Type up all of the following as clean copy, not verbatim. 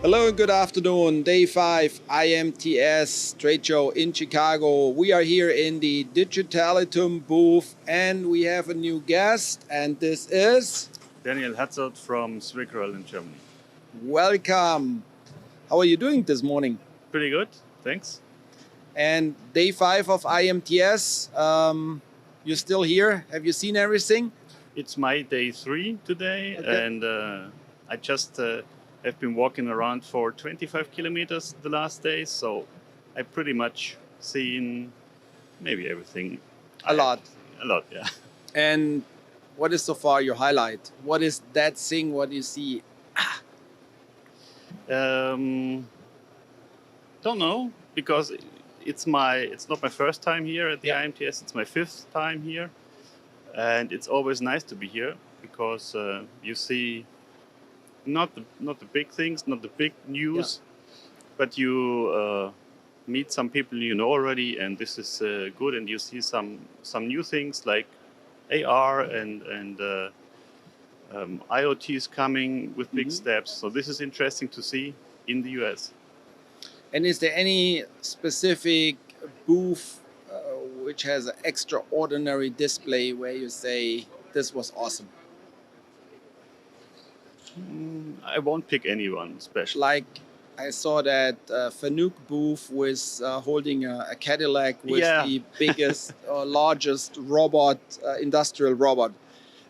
Hello and good afternoon. Day 5 IMTS trade show in Chicago. We are here in the DigitalituM booth and we have a new guest, and this is Daniel Hazod from ZwickRoell in Germany. welcome. How are you doing this morning? Pretty good, thanks. And day 5 of IMTS, you're still here. Have you seen everything? It's my day 3 today, Okay. and I just have been walking around for 25 kilometers the last day, so I pretty much seen maybe everything. A lot. A lot, yeah. And what is so far your highlight? What is that thing? What do you see? Don't know, because it's not my first time here at the Yeah. IMTS. It's my 5th time here, and it's always nice to be here because you see not the big things, not the big news, but you meet some people you know already, and this is good. And you see some new things like AR and IoT is coming with big steps. So this is interesting to see in the US. And is there any specific booth which has an extraordinary display where you say this was awesome? I won't pick anyone special. Like I saw that Fanuc booth was holding a Cadillac with Yeah. the biggest, largest robot, industrial robot.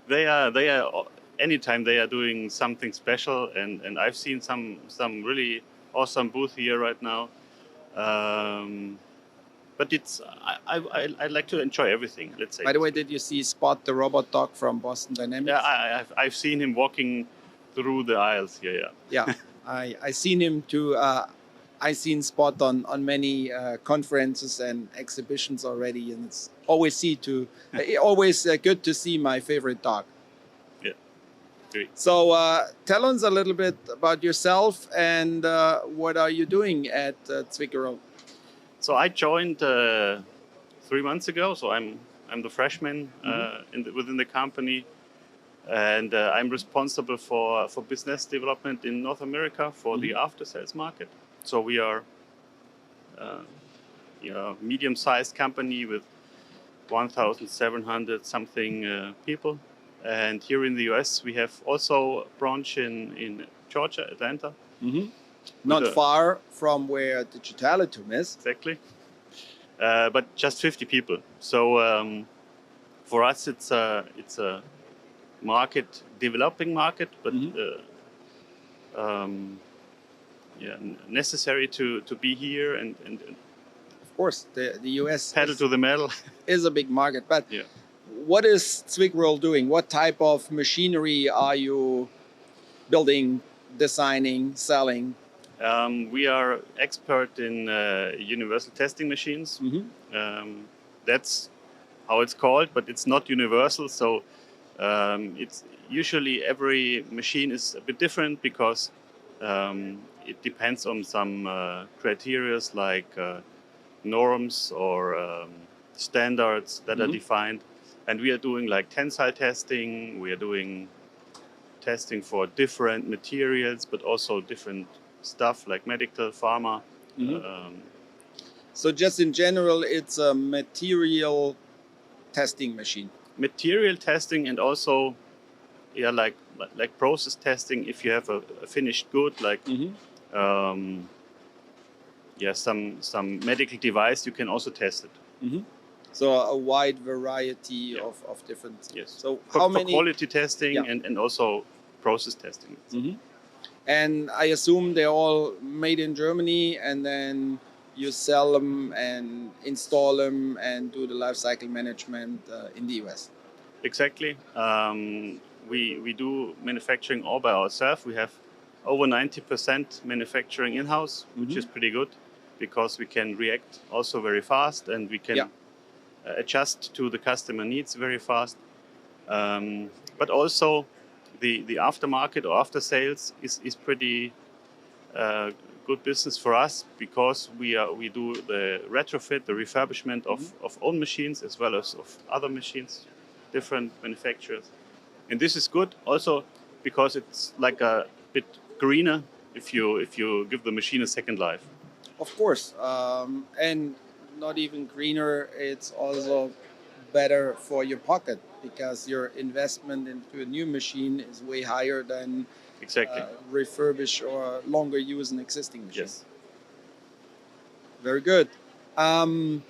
They are anytime they are doing something special, and I've seen some really awesome booth here right now. But it's I like to enjoy everything. Let's say. By the way, did you see Spot the robot dog from Boston Dynamics? Yeah, I've seen him walking through the aisles here. Yeah. Yeah, I seen him too. I seen Spot on many conferences and exhibitions already, and it's always good to see my favorite dog. Yeah. Great. So tell us a little bit about yourself and what are you doing at ZwickRoell? So I joined 3 months ago. So I'm the freshman within the company. And I'm responsible for business development in North America for the after-sales market. So we are a medium-sized company with 1,700 something people. And here in the US, we have also a branch in Georgia, Atlanta. Not far from where DigitalituM is. Exactly. But just 50 people. So for us, it's a developing market, but necessary to be here and Of course, the US pedal to the metal. is a big market. But Yeah. what is ZwickRoell doing? What type of machinery are you building, designing, selling? We are expert in universal testing machines. That's how it's called, but it's not universal. So it's usually every machine is a bit different because it depends on some criteria like norms or standards that are defined. And we are doing like tensile testing. We are doing testing for different materials, but also different stuff like medical, pharma. So just in general, it's a material testing machine. Material testing, and also like process testing. If you have a finished good, like some medical device, you can also test it. So a wide variety of different. Yes. So For how many? quality testing Yeah. and also process testing. And I assume they're all made in Germany, and then you sell them and install them and do the life cycle management in the US. Exactly. We do manufacturing all by ourselves. We have over 90% manufacturing in-house, which is pretty good because we can react also very fast, and we can adjust to the customer needs very fast. But also the aftermarket or after sales is pretty good business for us because we do the retrofit, the refurbishment of own machines as well as of other machines, different manufacturers. And this is good also because it's like a bit greener if you give the machine a second life. Of course, and not even greener. It's also better for your pocket because your investment into a new machine is way higher than Exactly. refurbish or longer use an existing machine. Yes. Very good. Do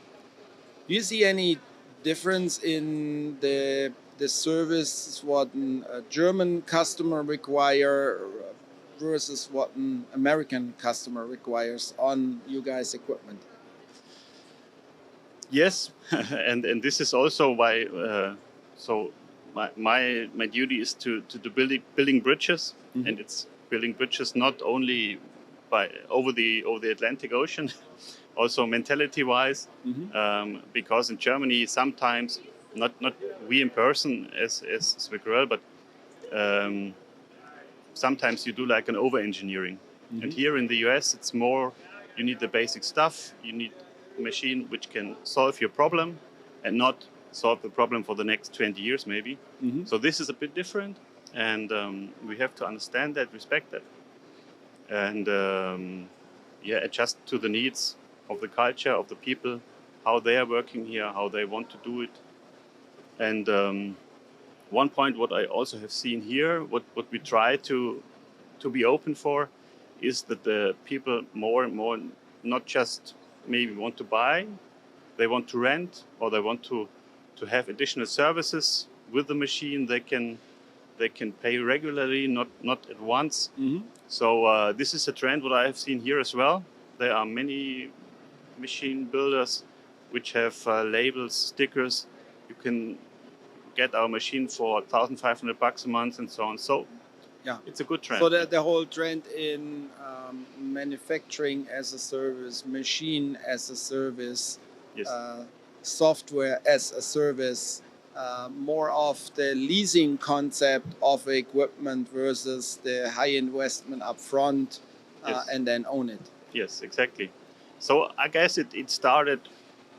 you see any difference in the service what a German customer require versus what an American customer requires on you guys' equipment? Yes, and this is also why. So my duty is to do building bridges, and it's building bridges not only by over the Atlantic Ocean, also mentality wise, because in Germany sometimes not we in person as ZwickRoell, but sometimes you do like an over engineering, and here in the US it's more you need the basic stuff, you need a machine which can solve your problem and not solve the problem for the next 20 years maybe. So this is a bit different, and we have to understand that, respect that, and adjust to the needs of the culture of the people, how they are working here, how they want to do it. And one point what I also have seen here, what we try to be open for, is that the people more and more not just maybe want to buy, they want to rent, or they want to have additional services with the machine. They can pay regularly, not at once. So this is a trend what I have seen here as well. There are many machine builders which have labels, stickers. You can get our machine for $1,500 a month and so on. So yeah, it's a good trend. So the whole trend in manufacturing as a service, machine as a service, yes. Software as a service, more of the leasing concept of equipment versus the high investment up front, Yes. and then own it. Yes, exactly. So I guess it started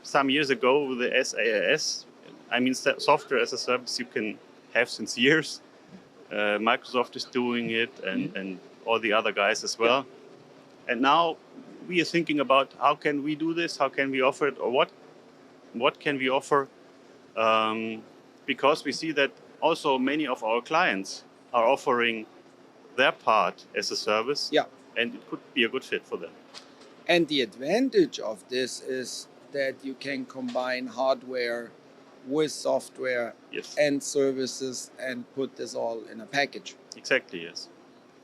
some years ago with the SaaS. I mean, software as a service you can have since years. Microsoft is doing it, and all the other guys as well. And now we are thinking about how can we do this? How can we offer it? Or what can we offer? Because we see that also many of our clients are offering their part as a service. Yeah. And it could be a good fit for them. And the advantage of this is that you can combine hardware with software, yes, and services and put this all in a package. Exactly, yes.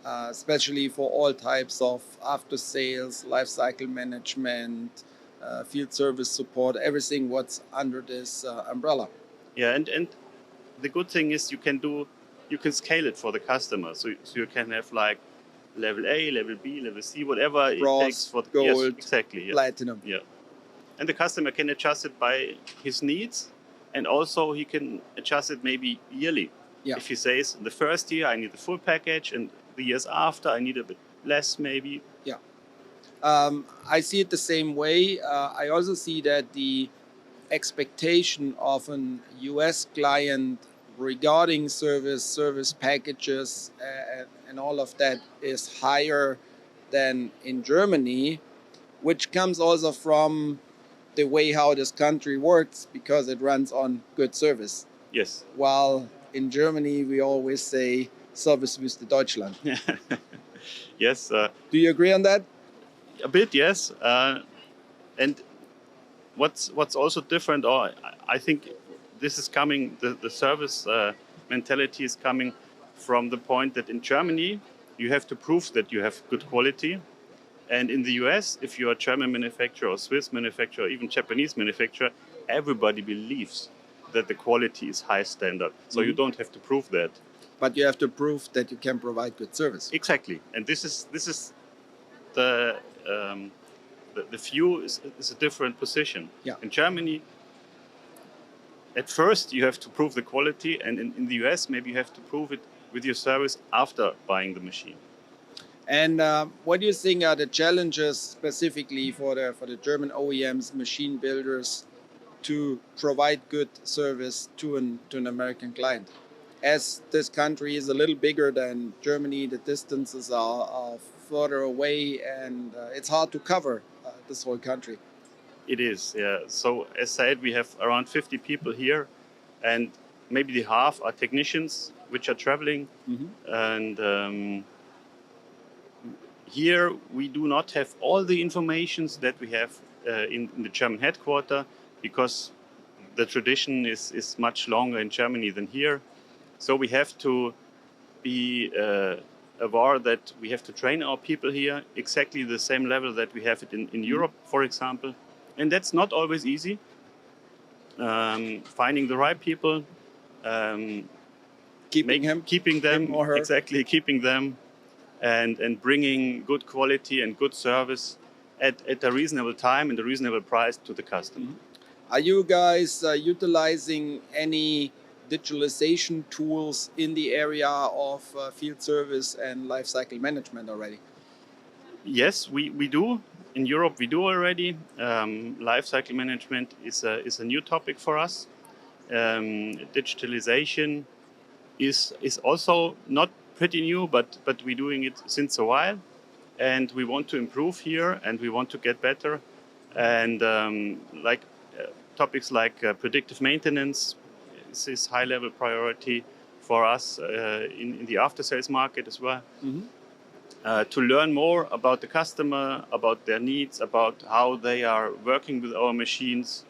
Especially for all types of after sales, lifecycle management, field service support, everything what's under this umbrella. Yeah, and the good thing is you can scale it for the customer. So you can have like level A, level B, level C, whatever Bronze, it takes for gold, yes, exactly, yes. platinum. Yeah. And the customer can adjust it by his needs, and also he can adjust it maybe yearly. Yeah. If he says the first year I need the full package, and the years after I need a bit less maybe. Yeah. I see it the same way. I also see that the expectation of an US client regarding service packages, and all of that is higher than in Germany, which comes also from the way how this country works, because it runs on good service. Yes. While in Germany we always say Service wüste Deutschland. Yes. Do you agree on that? A bit, yes. And what's also different, or I think this is coming, the service mentality is coming from the point that in Germany you have to prove that you have good quality. And in the US, if you're a German manufacturer or Swiss manufacturer or even Japanese manufacturer, everybody believes that the quality is high standard. So you don't have to prove that. But you have to prove that you can provide good service. Exactly. And this is the view is a different position. Yeah. In Germany, at first you have to prove the quality, and in the US, maybe you have to prove it with your service after buying the machine. And what do you think are the challenges specifically for the German OEMs, machine builders, to provide good service to an American client? As this country is a little bigger than Germany, the distances are further away, and it's hard to cover this whole country. It is, yeah. So as said, we have around 50 people here, and maybe the half are technicians which are traveling. And here we do not have all the informations that we have in the German headquarters, because the tradition is much longer in Germany than here. So we have to be aware that we have to train our people here exactly the same level that we have it in Europe, for example. And that's not always easy. Finding the right people, keeping them or her. exactly, keeping them, and bringing good quality and good service at a reasonable time and a reasonable price to the customer. Are you guys utilizing any digitalization tools in the area of field service and lifecycle management already? Yes, we do. In Europe, we do already. Lifecycle management is a new topic for us. Digitalization is also not pretty new, but we're doing it since a while. And we want to improve here, and we want to get better. And topics like predictive maintenance is high-level priority for us in the after-sales market as well. To learn more about the customer, about their needs, about how they are working with our machines.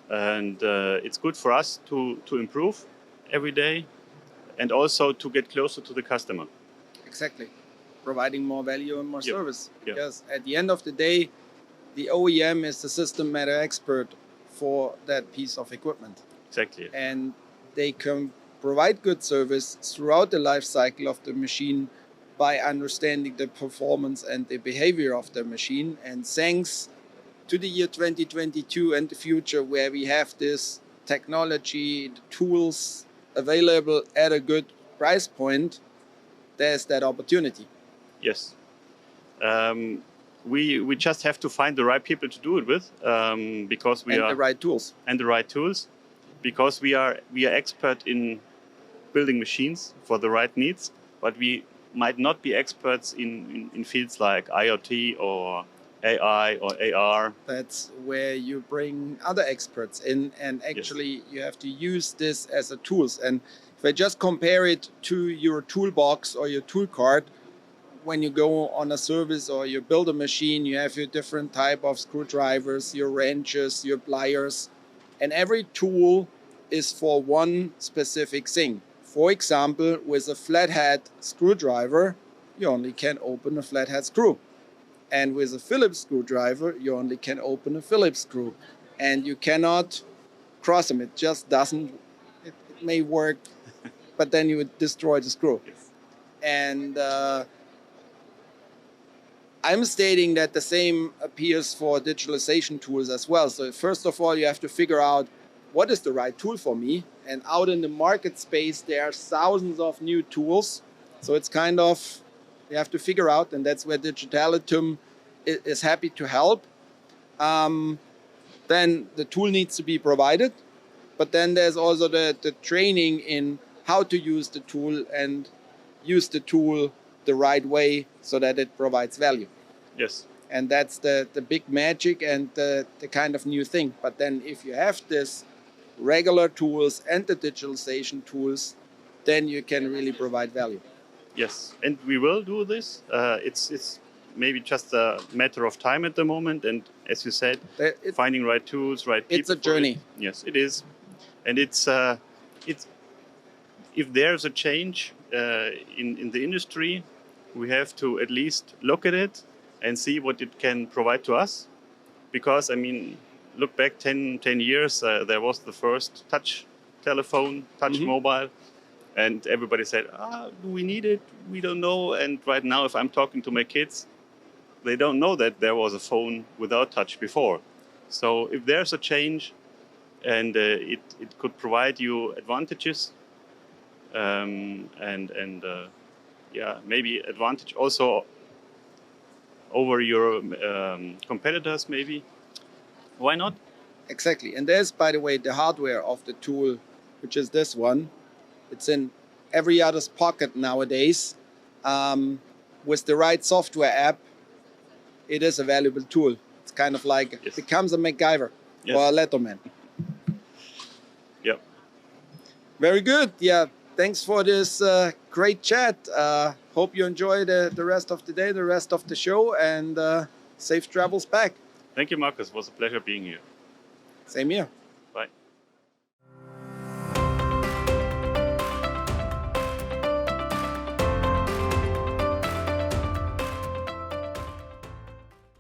And it's good for us to improve every day, and also to get closer to the customer. Exactly. Providing more value and more service. Yep. Because at the end of the day, the OEM is the system matter expert for that piece of equipment. Exactly. And they can provide good service throughout the life cycle of the machine by understanding the performance and the behavior of the machine. And thanks to the year 2022 and the future, where we have this technology, the tools available at a good price point, there's that opportunity. Yes. We just have to find the right people to do it with, because we and are the right tools. And the right tools, because we are expert in building machines for the right needs, but we might not be experts in fields like IoT or AI or AR. That's where you bring other experts in, and actually you have to use this as a tools. And if I just compare it to your toolbox or your tool cart, when you go on a service or you build a machine, you have your different type of screwdrivers, your wrenches, your pliers, and every tool is for one specific thing. For example, with a flathead screwdriver, you only can open a flathead screw. And with a Phillips screwdriver, you only can open a Phillips screw. And you cannot cross them. It just doesn't, it may work, but then you would destroy the screw. And I'm stating that the same appears for digitalization tools as well. So first of all, you have to figure out what is the right tool for me. And out in the market space, there are thousands of new tools. So it's kind of, you have to figure out, and that's where DigitalituM is happy to help. Then the tool needs to be provided, but then there's also the training in how to use the tool and use the tool the right way so that it provides value. Yes. And that's the big magic and the kind of new thing. But then if you have this regular tools and the digitalization tools, then you can really provide value. Yes, and we will do this. It's maybe just a matter of time at the moment, and as you said, finding right tools, right people. It's a journey. Yes, it is, and it's if there's a change in the industry, we have to at least look at it and see what it can provide to us. Because I mean, look back 10 years, there was the first touch telephone, touch mobile. And everybody said, do we need it? We don't know. And right now, if I'm talking to my kids, they don't know that there was a phone without touch before. So if there's a change and it could provide you advantages maybe advantage also over your competitors, maybe, why not? Exactly. And there's, by the way, the hardware of the tool, which is this one. It's in every other's pocket nowadays. with the right software app, it is a valuable tool. It's kind of like Yes. becomes a MacGyver Yes. or a Letterman. Yep. Very good. Yeah. Thanks for this great chat. Hope you enjoy the rest of the day, the rest of the show, and safe travels back. Thank you, Marcus. It was a pleasure being here. Same here.